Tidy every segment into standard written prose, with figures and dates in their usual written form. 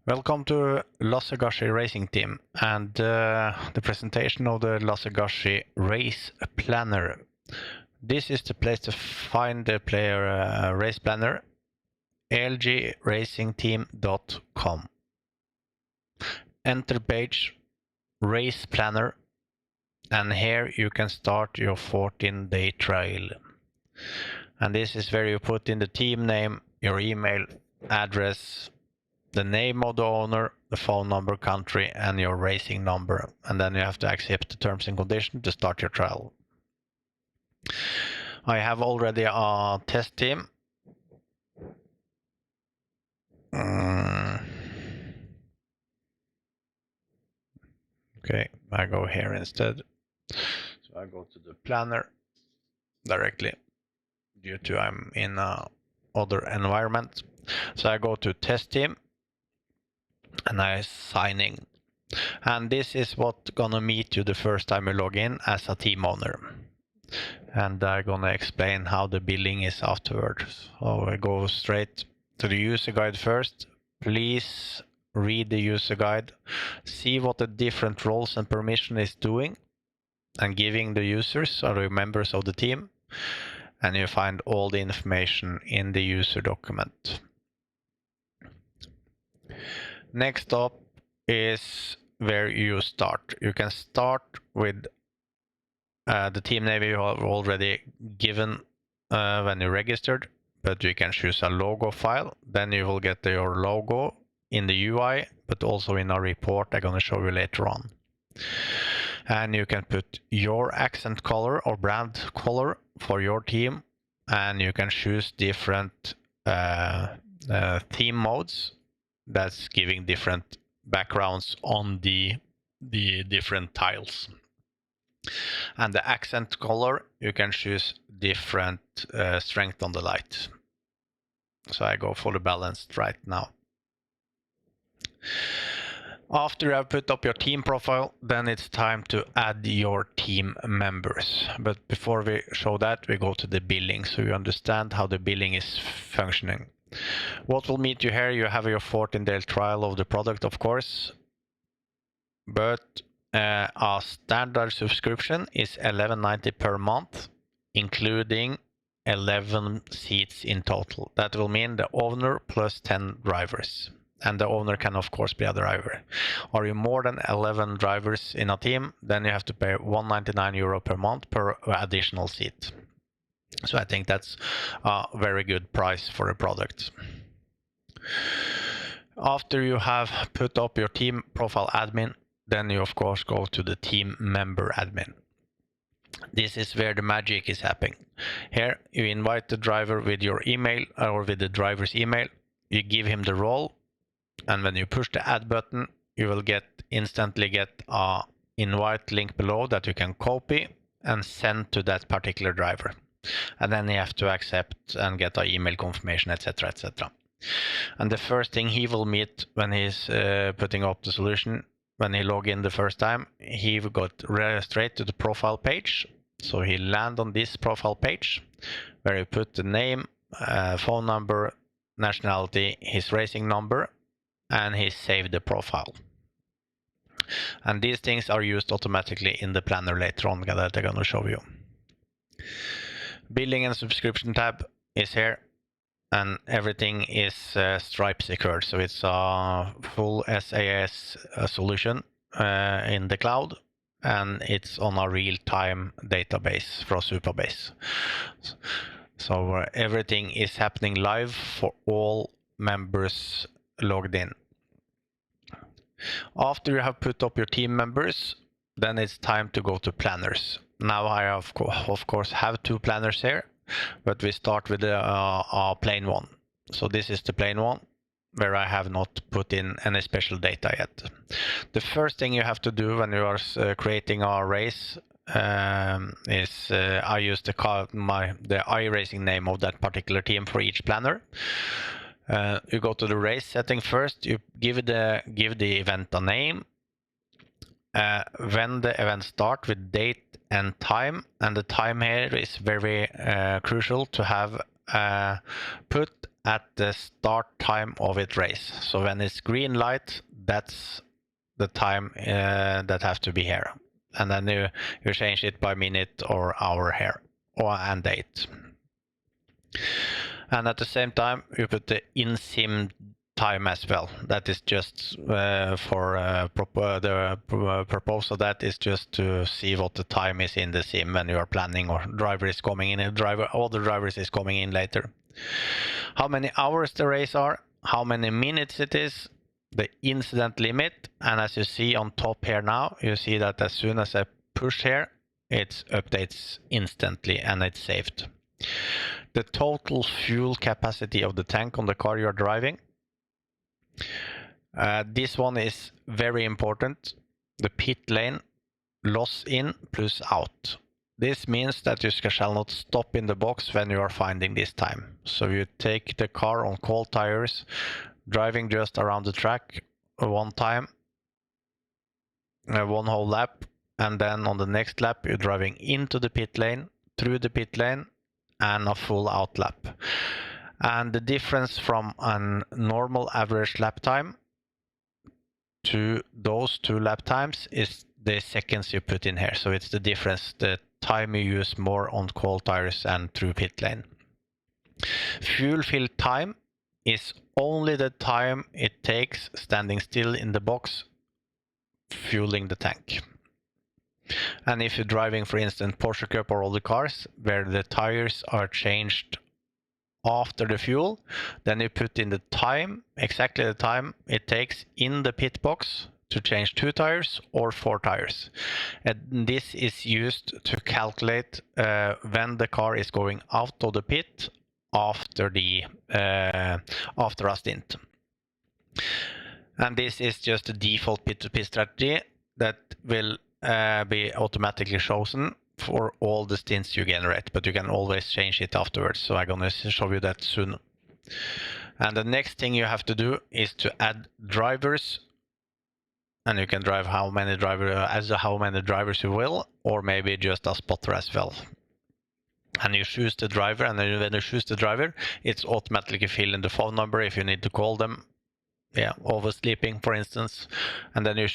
Welcome to LasseGashi Racing Team and the presentation of the LasseGashi Race Planner. This is the place to find the player race planner, lgracingteam.com. Enter page, race planner, and here you can start your 14-day trial. And this is where you put in the team name, your email address, the name of the owner, the phone number, country, and your racing number. And then you have to accept the terms and conditions to start your trial. I have already a test team. Okay, I go here instead. So I go to the planner directly due to I'm in other environment. So I go to test team and I sign in. And this is what's gonna meet you the first time you log in as a team owner. And I'm gonna explain how the billing is afterwards. So I go straight to the user guide first. Please read the user guide, see what the different roles and permission is doing and giving the users or the members of the team, and you find all the information in the user document. Next up is where you start. You can start with the team name you have already given when you registered, but you can choose a logo file. Then you will get your logo in the UI, but also in a report I'm going to show you later on. And you can put your accent color or brand color for your team, and you can choose different theme modes that's giving different backgrounds on the different tiles. And the accent color, you can choose different strength on the light. So I go for the balanced right now. After you have put up your team profile, then it's time to add your team members. But before we show that, we go to the billing so you understand how the billing is functioning. What will meet you here, you have your 14-day trial of the product, of course, but our standard subscription is $11.90 per month, including 11 seats in total. That will mean the owner plus 10 drivers. And the owner can of course be a driver. Are you more than 11 drivers in a team, then you have to pay €199 per month per additional seat. So I think that's a very good price for a product. After you have put up your team profile admin, then you of course go to the team member admin. This is where the magic is happening. Here you invite the driver with your email or with the driver's email. You give him the role, and when you push the add button, you will instantly get a invite link below that you can copy and send to that particular driver. And then you have to accept and get an email confirmation, etc., etc. And the first thing he will meet when he's putting up the solution, when he log in the first time, he will go straight to the profile page. So he land on this profile page where you put the name, phone number, nationality, his racing number, and he saved the profile. And these things are used automatically in the planner later on that I'm going to show you. Billing and subscription tab is here, and everything is Stripe secured. So it's a full SAS solution in the cloud, and it's on a real-time database from Supabase. So everything is happening live for all members logged in. After you have put up your team members, then it's time to go to planners. Now I of course have two planners here, but we start with a plain one. So this is the plain one where I have not put in any special data yet. The first thing you have to do when you are creating a race is I use the iRacing name of that particular team for each planner. You go to the race setting first. You give the event a name. When the event starts with date and time, and the time here is very crucial to have put at the start time of its race. So when it's green light, that's the time that have to be here. And then you change it by minute or hour here, and date. And at the same time, you put the in-sim time as well. That is just for the purpose of that is just to see what the time is in the sim when you are planning, or driver is coming in, other drivers is coming in later. How many hours the race are, how many minutes it is, the incident limit, and as you see on top here now, you see that as soon as I push here, it updates instantly and it's saved. The total fuel capacity of the tank on the car you're driving. This one is very important. The pit lane loss in plus out. This means that you shall not stop in the box when you are finding this time. So you take the car on cold tires, driving just around the track one time, one whole lap, and then on the next lap you're driving into the pit lane, through the pit lane, and a full out lap. And the difference from a normal average lap time to those two lap times is the seconds you put in here. So it's the difference, the time you use more on cold tires and through pit lane. Fuel fill time is only the time it takes standing still in the box fueling the tank. And if you're driving, for instance, Porsche Cup or all the cars where the tires are changed after the fuel, then you put in the time, exactly the time it takes in the pit box to change 2 tires or 4 tires. And this is used to calculate when the car is going out of the pit after a stint. And this is just a default pit-to-pit strategy that will be automatically chosen for all the stints you generate, but you can always change it afterwards. So I'm gonna show you that soon. And the next thing you have to do is to add drivers, and you can drive how many drivers you will, or maybe just a spotter as well. And you choose the driver, and then when you choose the driver, it's automatically fill in the phone number if you need to call them. Yeah, oversleeping, for instance, and then you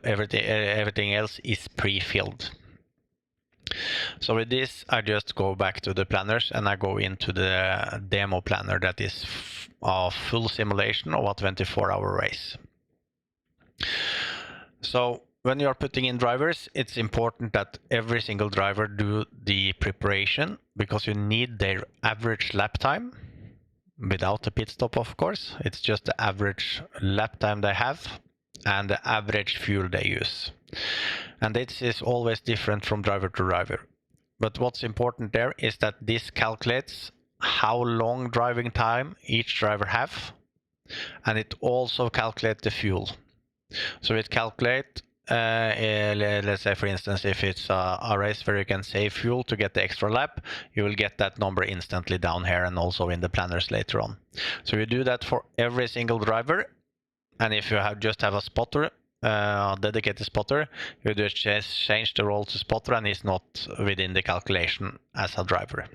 everything else is pre-filled. So with this, I just go back to the planners and I go into the demo planner that is a full simulation of a 24-hour race. So when you are putting in drivers, it's important that every single driver do the preparation, because you need their average lap time without a pit stop, of course. It's just the average lap time they have and the average fuel they use. And this is always different from driver to driver. But what's important there is that this calculates how long driving time each driver have, and it also calculates the fuel. So it calculates, let's say for instance, if it's a race where you can save fuel to get the extra lap, you will get that number instantly down here and also in the planners later on. So you do that for every single driver, and if you just have a spotter, dedicated spotter, you just change the role to spotter and it's not within the calculation as a driver.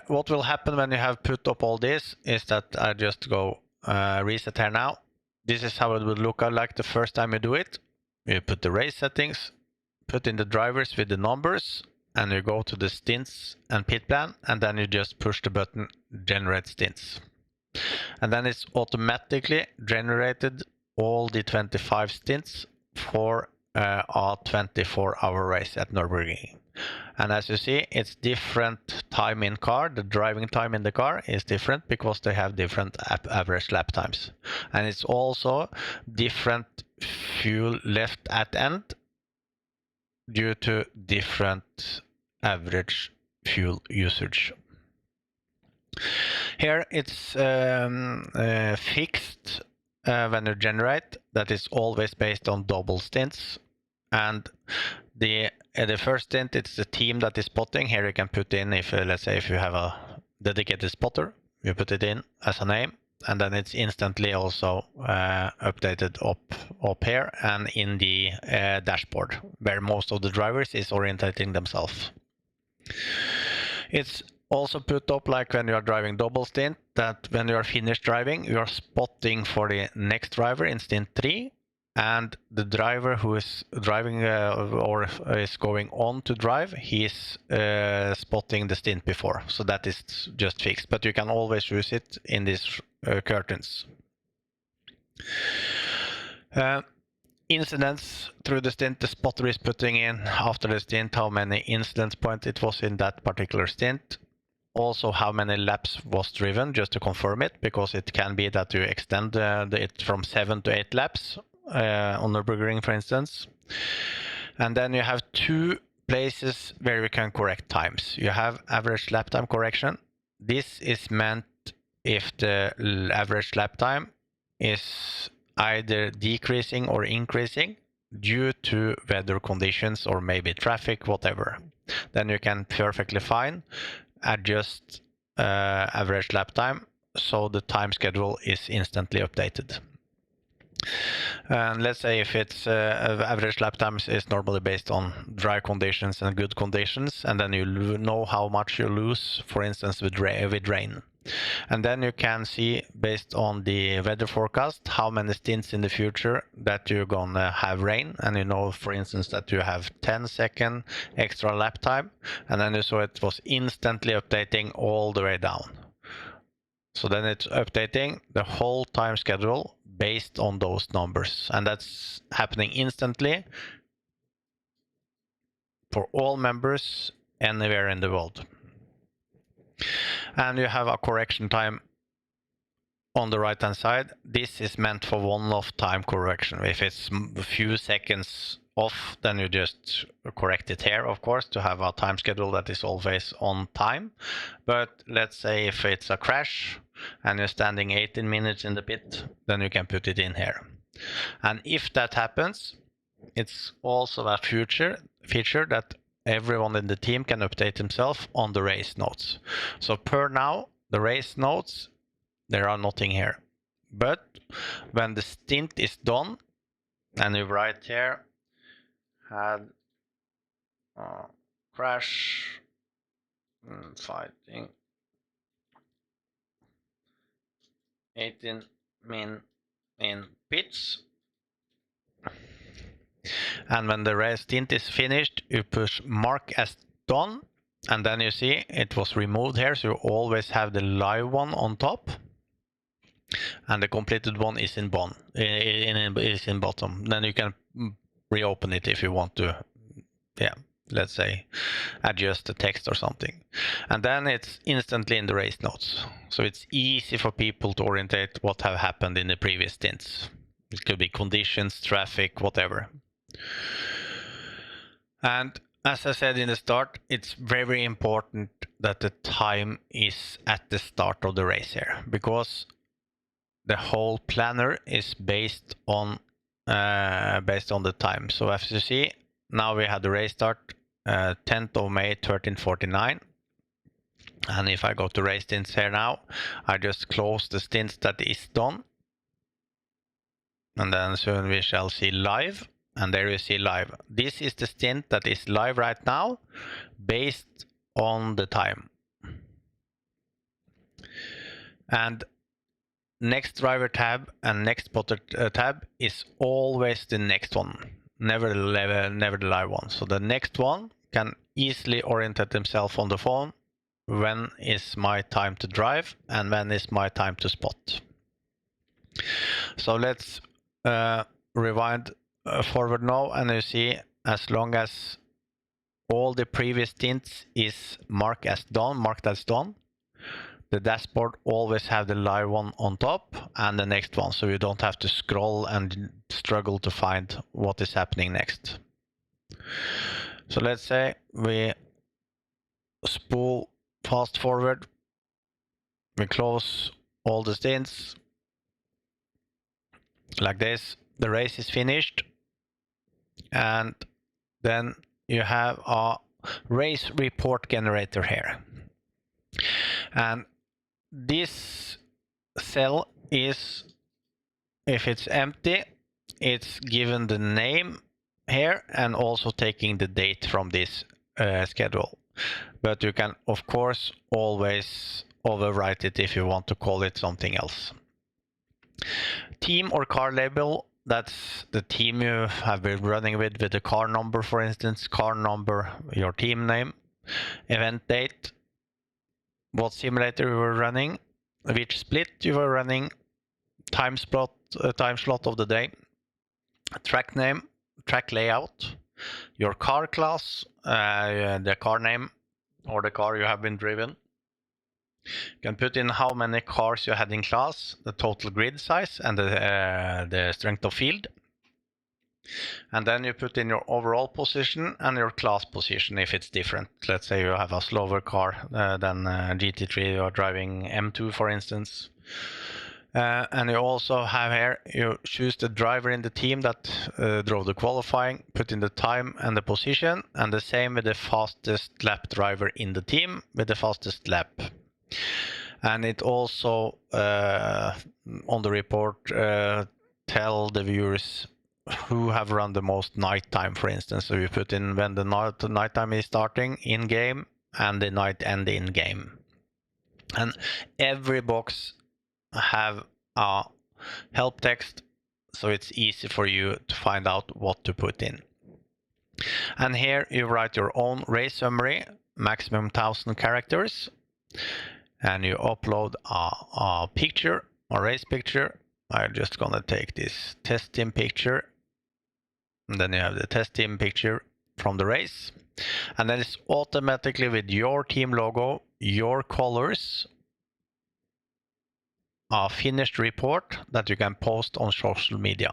What will happen when you have put up all this is that I just go reset here now. This is how it would look like the first time you do it. You put the race settings, put in the drivers with the numbers, and you go to the stints and pit plan, and then you just push the button generate stints. And then it's automatically generated all the 25 stints for a 24-hour race at Nürburgring. And as you see, it's different time in car. The driving time in the car is different because they have different average lap times. And it's also different fuel left at end due to different average fuel usage. Here it's fixed when you generate, that is always based on double stints. And the first stint, it's the team that is spotting. Here you can put in, if let's say if you have a dedicated spotter, you put it in as a name, and then it's instantly also updated up here and in the dashboard, where most of the drivers is orientating themselves. It's also put up, like when you are driving double stint, that when you are finished driving, you are spotting for the next driver in stint 3, and the driver who is driving or is going on to drive, he's spotting the stint before. So that is just fixed, but you can always use it in these curtains. Incidents through the stint, the spotter is putting in after the stint how many incidents points it was in that particular stint. Also how many laps was driven, just to confirm it, because it can be that you extend it from 7 to 8 laps on the Nürburgring, for instance. And then you have 2 places where you can correct times. You have average lap time correction. This is meant if the average lap time is either decreasing or increasing due to weather conditions or maybe traffic, whatever. Then you can perfectly fine adjust average lap time so the time schedule is instantly updated. And let's say if it's average lap time is normally based on dry conditions and good conditions, and then you know how much you lose, for instance, with rain. And then you can see, based on the weather forecast, how many stints in the future that you're gonna have rain. And you know, for instance, that you have 10-second extra lap time, and then you saw it was instantly updating all the way down. So then it's updating the whole time schedule based on those numbers, and that's happening instantly for all members anywhere in the world. And you have a correction time on the right hand side. This is meant for one-off time correction. If it's a few seconds off, then you just correct it here, of course, to have a time schedule that is always on time. But let's say if it's a crash and you're standing 18 minutes in the pit, then you can put it in here. And if that happens, it's also a feature that everyone in the team can update himself on the race notes. So per now, the race notes, there are nothing here. But when the stint is done, and you write here, had crash, fighting, 18 min in pits. And when the race stint is finished, you push mark as done, and then you see it was removed here, so you always have the live one on top, and the completed one is in bottom. Then you can reopen it if you want to, let's say, adjust the text or something. And then it's instantly in the race notes, so it's easy for people to orientate what have happened in the previous stints. It could be conditions, traffic, whatever. And as I said in the start, it's very important that the time is at the start of the race here, because the whole planner is based on the time. So as you see, now we had the race start 10th of May 1349. And if I go to race stints here now, I just close the stints that is done. And then soon we shall see live. And there you see live. This is the stint that is live right now, based on the time. And next driver tab and next spotter tab is always the next one, never the live one. So the next one can easily orientate himself on the phone. When is my time to drive and when is my time to spot? So let's rewind forward now, and you see, as long as all the previous stints is marked as done, the dashboard always have the live one on top and the next one, so you don't have to scroll and struggle to find what is happening next. So let's say we spool fast forward, we close all the stints like this, the race is finished, and then you have a race report generator here. And this cell is, if it's empty, it's given the name here and also taking the date from this schedule. but you can of course always overwrite it if you want to call it something else. Team or car label, that's the team you have been running with the car number, for instance, car number, your team name, event date, what simulator you were running, which split you were running, time slot of the day, track name, track layout, your car class, the car name or the car you have been driven. You can put in how many cars you had in class, the total grid size, and the strength of field. And then you put in your overall position and your class position if it's different. Let's say you have a slower car than GT3, you're driving M2 for instance. And you also have here, you choose the driver in the team that drove the qualifying, put in the time and the position, and the same with the fastest lap driver in the team with the fastest lap. And it also on the report tell the viewers who have run the most nighttime, for instance. So you put in when the nighttime is starting in game and the night end in game. And every box have a help text, so it's easy for you to find out what to put in. And here you write your own race summary, maximum 1000 characters, and you upload a picture, a race picture. I'm just gonna take this test team picture, and then you have the test team picture from the race, and then it's automatically with your team logo, your colors, a finished report that you can post on social media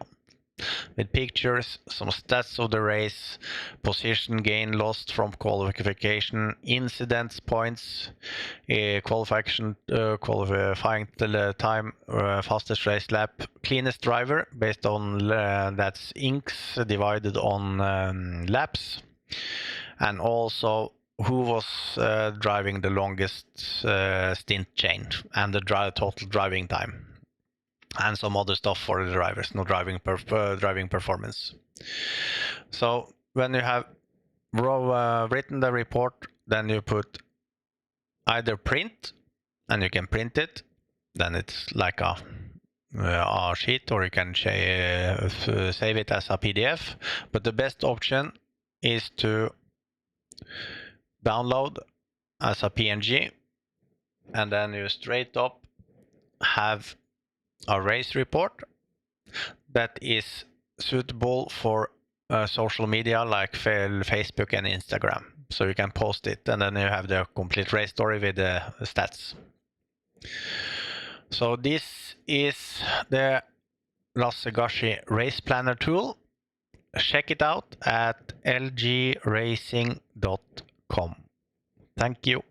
with pictures, some stats of the race, position gain lost from qualification, incidents, points, qualifying time, fastest race lap, cleanest driver based on that's inks divided on laps, and also who was driving the longest stint chain and the total driving time, and some other stuff for the drivers, no driving performance. So when you have written the report, then you put either print, and you can print it, then it's like a sheet, or you can save it as a PDF. But the best option is to download as a PNG, and then you straight up have a race report that is suitable for social media like Facebook and Instagram. So you can post it, and then you have the complete race story with the stats. So this is the LasseGashi Race Planner tool. Check it out at lgracing.com. Thank you.